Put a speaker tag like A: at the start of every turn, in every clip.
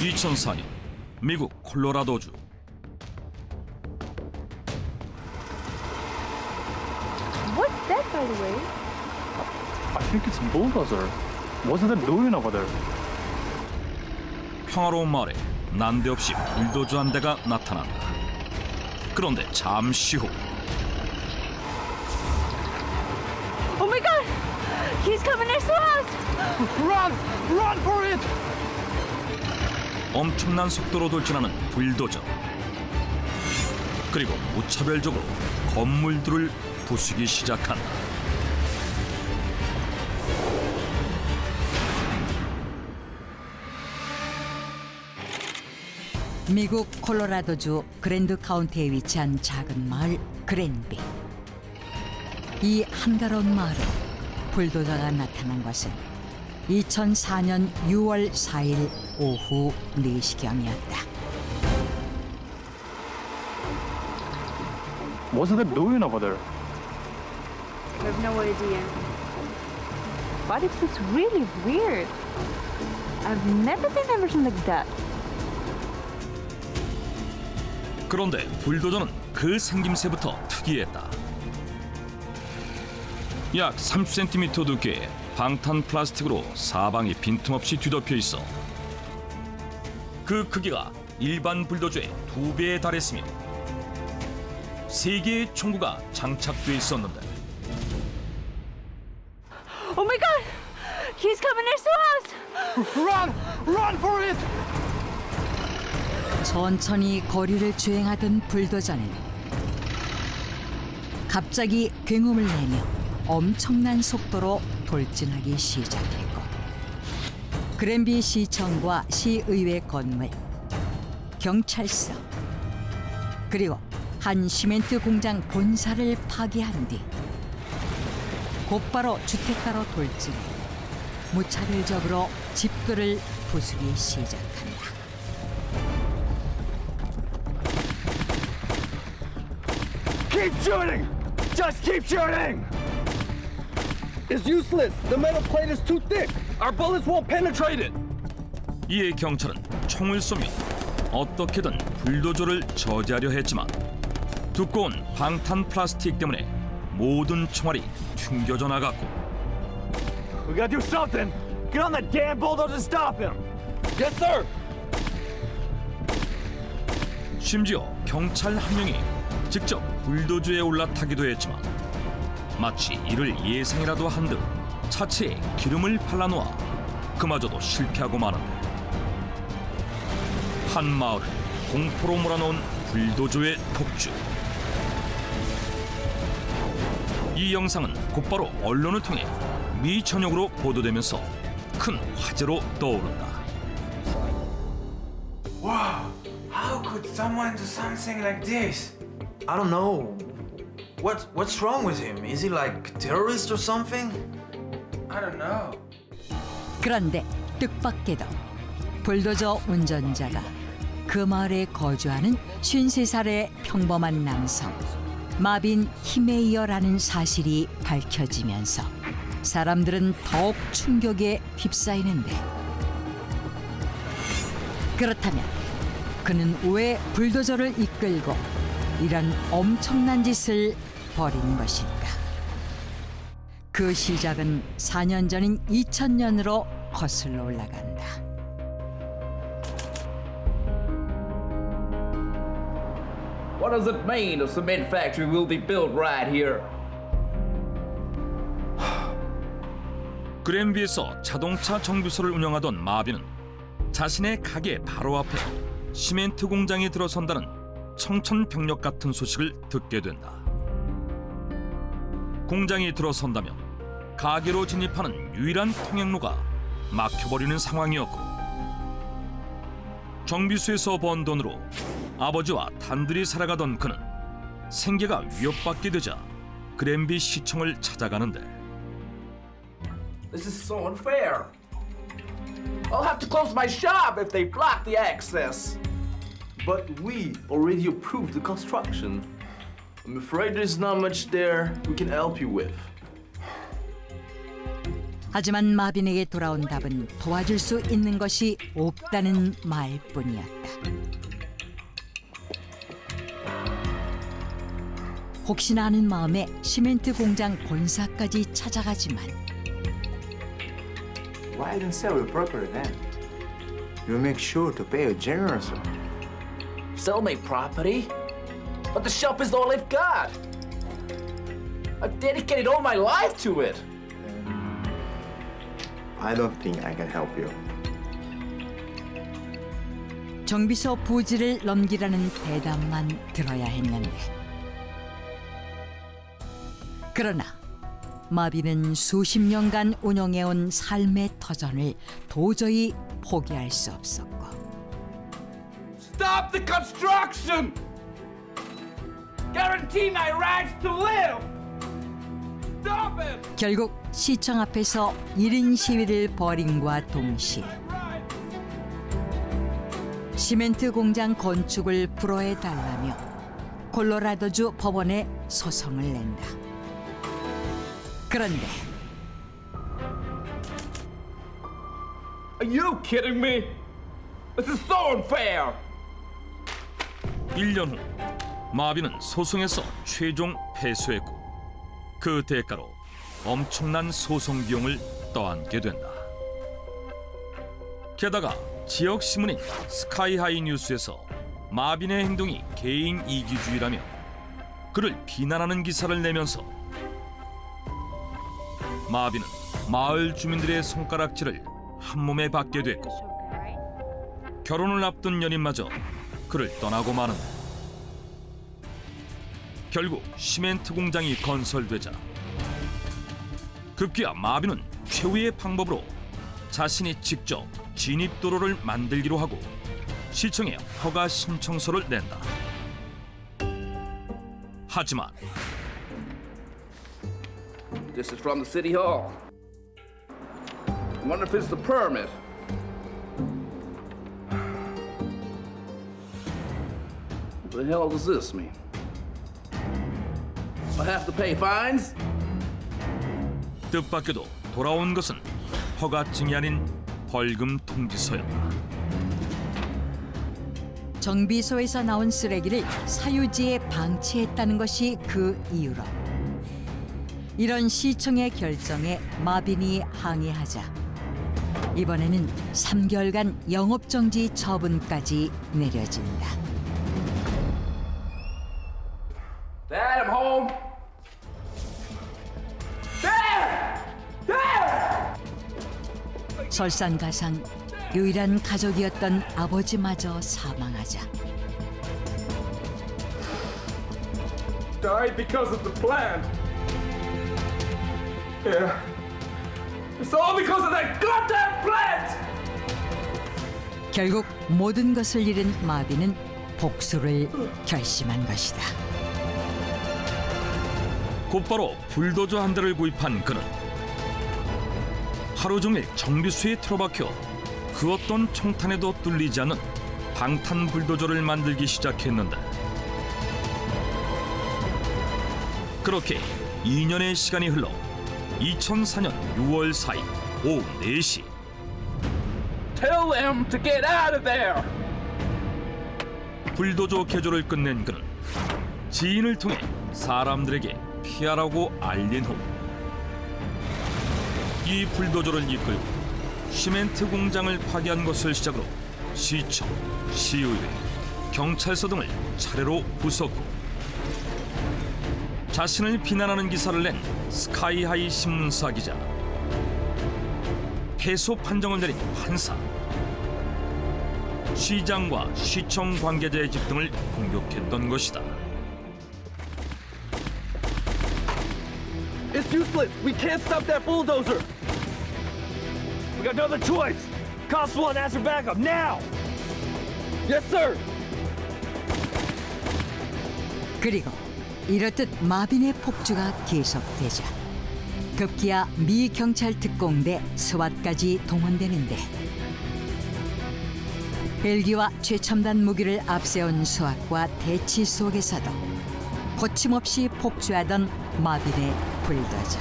A: 2004년 미국 콜로라도주.
B: What's that, by the way?
C: I think it's a bulldozer. What's it doing over there?
A: 평화로운 마을에 난데없이 불도저 한 대가 나타난다. 그런데 잠시 후
B: Oh my god! He's coming next to us!
C: Run! Run for it!
A: 엄청난 속도로 돌진하는 불도저. 그리고 무차별적으로 건물들을 부수기 시작한다.
D: 미국 콜로라도주 그랜드 카운티에 위치한 작은 마을 그랜비. 이 한가로운 마을에 불도저가 나타난 것은 2004년 6월 4일 오후 4시경이었다.
C: What's it doing over there?
B: I have no idea. But it looks really weird. I've never seen anything like that.
A: 그런데 불도저는 그 생김새부터 특이했다. 약 30cm 두께의 방탄 플라스틱으로 사방이 빈틈없이 뒤덮여 있어 그 크기가 일반 불도저의 2배에 달했으며 3개의 총구가 장착돼 있었는데
B: Oh my god! He's coming next to us!
C: Run! Run for it!
D: 천천히 거리를 주행하던 불도저는 갑자기 굉음을 내며 엄청난 속도로 돌진하기 시작했고 그랜비 시청과 시의회 건물, 경찰서 그리고 한 시멘트 공장 본사를 파괴한 뒤 곧바로 주택가로 돌진해 무차별적으로 집들을 부수기 시작한다.
E: Keep shooting! Just keep shooting! It's useless. The metal plate is too thick. Our bullets won't penetrate it.
A: 이에 경찰은 총을 쏘며 어떻게든 불도저를 저지하려 했지만 두꺼운 방탄 플라스틱 때문에 모든 총알이 튕겨져 나갔고
E: We gotta do something. Get on the damn bulldozer and stop him. Yes, sir.
A: 심지어 경찰 한 명이 직접 불도저에 올라타기도 했지만 마치 이를 예상이라도 한 듯 차체에 기름을 발라놓아 그마저도 실패하고 마는데 한 마을을 공포로 몰아넣은 불도저의 폭주. 이 영상은 곧바로 언론을 통해 미 전역으로 보도되면서 큰 화제로 떠오른다.
F: Wow, how could someone do something like this?
G: I don't know. What's wrong with him? Is he like terrorist or something?
F: I don't know.
D: 그런데 뜻밖에도 불도저 운전자가 그 마을에 거주하는 53살의 평범한 남성 마빈 히메이어라는 사실이 밝혀지면서 사람들은 더욱 충격에 휩싸이는데 그렇다면 그는 왜 불도저를 이끌고 이런 엄청난 짓을 벌인 것일까? 그 시작은 4년 전인 2000년으로 거슬러 올라간다.
H: What does it mean a cement factory will be built right here?
A: 그랜비에서 자동차 정비소를 운영하던 마빈은 자신의 가게 바로 앞에 시멘트 공장이 들어선다는 청천벽력 같은 소식을 듣게 된다. 공장이 들어선다면 가게로 진입하는 유일한 통행로가 막혀버리는 상황이었고 정비소에서 번 돈으로 아버지와 단둘이 살아가던 그는 생계가 위협받게 되자 그랜비 시청을 찾아가는데
H: This is so unfair. I'll have to close my shop if they block the access.
G: But we already approved the construction. I'm afraid there's not much there we can help you with.
D: 하지만 마빈에게 돌아온 답은 도와줄 수 있는 것이 없다는 말뿐이었다. 혹시나 하는 마음에 시멘트 공장 본사까지 찾아가지만
F: Why didn't sell it properly then?
G: You make sure to pay a generous.
H: Sell me property? But the shop is all I've got. I've dedicated all my life to it.
G: I don't think I can help you.
D: 정비소 부지를 넘기라는 대답만 들어야 했는데 그러나 마빈은 수십 년간 운영해온 삶의 터전을 도저히 포기할 수 없었고
H: Stop the construction! Guarantee my rights to live! Stop it!
D: 결국 시청 앞에서 1인 시위를 벌임과 동시에 시멘트 공장 건축을 불허해달라며 콜로라도주 법원에 소송을 낸다. 그런데
H: Are you kidding me? This is so unfair!
A: 1년 후 마빈은 소송에서 최종 패소했고 그 대가로 엄청난 소송 비용을 떠안게 된다. 게다가 지역 신문인 스카이하이 뉴스에서 마빈의 행동이 개인 이기주의라며 그를 비난하는 기사를 내면서 마빈은 마을 주민들의 손가락질을 한몸에 받게 됐고 결혼을 앞둔 연인마저 그를 떠나고 마는다. 결국 시멘트 공장이 건설되자 급기야 마빈은 최후의 방법으로 자신이 직접 진입도로를 만들기로 하고 시청에 허가 신청서를 낸다. 하지만
H: This is from the city hall. I wonder if it's the permit. What the hell does this mean? I have to pay fines?
A: 뜻밖에도 돌아온 것은 허가증이 아닌 벌금 통지서였다.
D: 정비소에서 나온 쓰레기를 사유지에 방치했다는 것이 그 이유로 이런 시청의 결정에 마빈이 항의하자 이번에는 3개월간 영업정지 처분까지 내려진다.
H: Dad, I'm home. Dad! Dad!
D: 설상가상 유일한 가족이었던 아버지마저 사망하자
H: Died because of the plant. Yeah. It's all because of that goddamn plant!
D: 결국 모든 것을 잃은 마빈은 복수를 결심한 것이다.
A: 곧바로 불도저 한 대를 구입한 그는 하루 종일 정비소에 틀어박혀 그 어떤 총탄에도 뚫리지 않는 방탄 불도저를 만들기 시작했는데 그렇게 2년의 시간이 흘러 2004년 6월 4일 오후 4시
H: Tell them to get out of there!
A: 불도저 개조를 끝낸 그는 지인을 통해 사람들에게 피하라고 알린 후 이 불도저를 이끌고 시멘트 공장을 파괴한 것을 시작으로 시청, 시의회, 경찰서 등을 차례로 부쉈고 자신을 비난하는 기사를 낸 스카이하이 신문사 기자, 패소 판정을 내린 판사, 시장과 시청 관계자의 집 등을 공격했던 것이다.
E: It's useless. We can't stop that bulldozer. We got no other choice. Constable and answer backup now. Yes, sir.
D: 그리고 이렇듯 마빈의 폭주가 계속되자 급기야 미 경찰 특공대 스왓까지 동원되는데 헬기와 최첨단 무기를 앞세운 스왓과 대치 속에서도 거침없이 폭주하던 마빈의 불도저.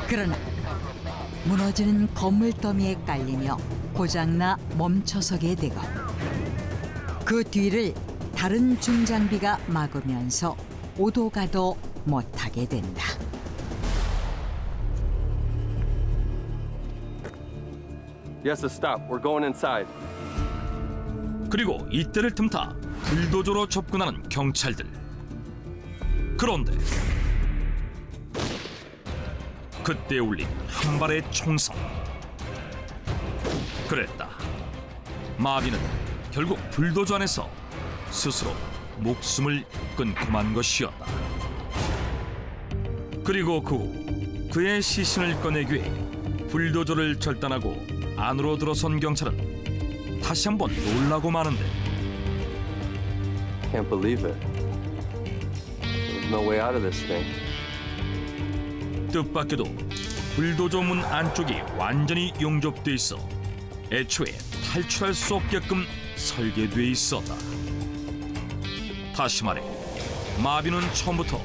D: 그러나 무너지는 건물 더미에 깔리며 고장나 멈춰서게 되고 그 뒤를 다른 중장비가 막으면서 오도 가도 못하게 된다.
E: Yes, stop. We're going inside.
A: 그리고 이때를 틈타 불도저로 접근하는 경찰들. 그런데 그때 울린 한 발의 총성. 그랬다. 마비는 결국 불도저 안에서 스스로 목숨을 끊고 만 것이었다. 그리고 그 후 그의 시신을 꺼내기 위해 불도저를 절단하고 안으로 들어선 경찰은 다시 한번 놀라고 마는데
E: Can't believe it. There's no way out of this thing.
A: 뜻밖에도 불도저 문 안쪽이 완전히 용접돼 있어 애초에 탈출할 수 없게끔 설계돼 있었다. 다시 말해 마비는 처음부터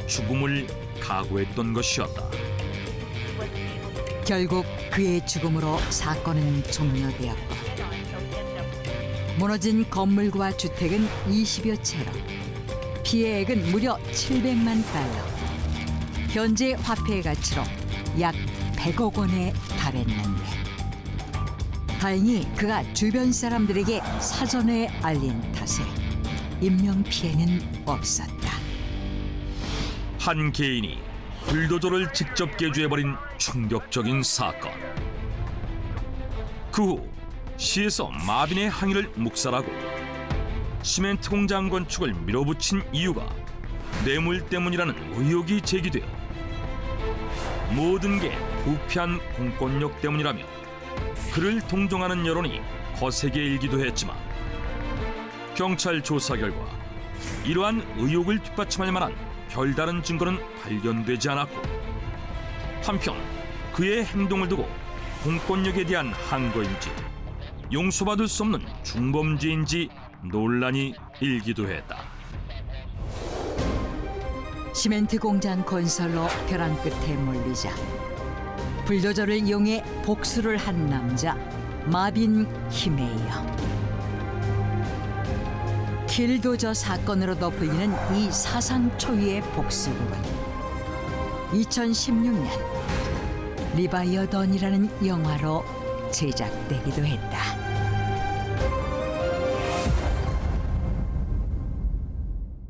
A: 죽음을 각오했던 것이었다.
D: 결국 그의 죽음으로 사건은 종료되었고 무너진 건물과 주택은 20여 채로 피해액은 무려 700만 달러. 현재 화폐의 가치로 약 100억 원에 달했는데 다행히 그가 주변 사람들에게 사전에 알린 탓에 인명피해는 없었다.
A: 한 개인이 불도저를 직접 개조해버린 충격적인 사건. 그 후 시에서 마빈의 항의를 묵살하고 시멘트 공장 건축을 밀어붙인 이유가 뇌물 때문이라는 의혹이 제기되어 모든 게 부패한 공권력 때문이라며 그를 동정하는 여론이 거세게 일기도 했지만 경찰 조사 결과 이러한 의혹을 뒷받침할 만한 별다른 증거는 발견되지 않았고 한편 그의 행동을 두고 공권력에 대한 항거인지 용서받을 수 없는 중범죄인지 논란이 일기도 했다.
D: 시멘트 공장 건설로 벼랑 끝에 몰리자 불도저를 이용해 복수를 한 남자 마빈 히메이어. 킬도저 사건으로도 불리는 이 사상 초유의 복수극은 2016년 리바이어던이라는 영화로 제작되기도 했다.